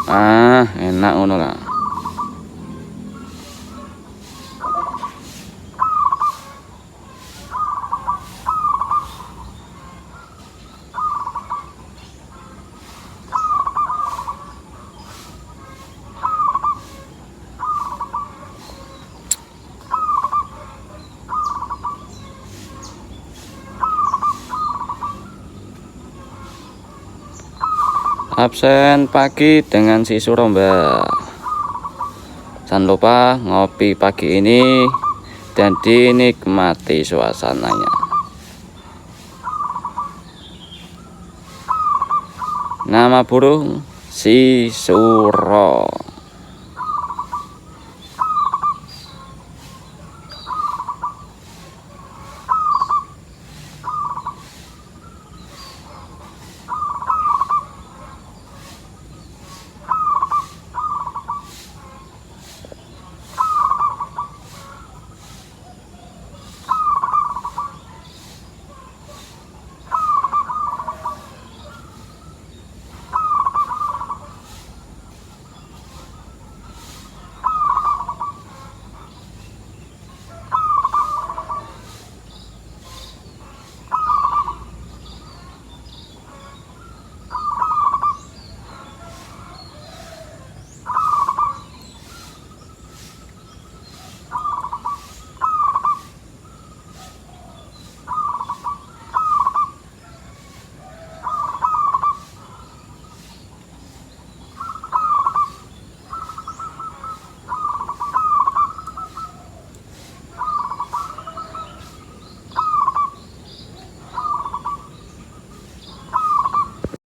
Enak ngono lah. Absen pagi dengan si Suromba. Jangan lupa ngopi pagi ini dan dinikmati suasananya. Nama burung si Suro.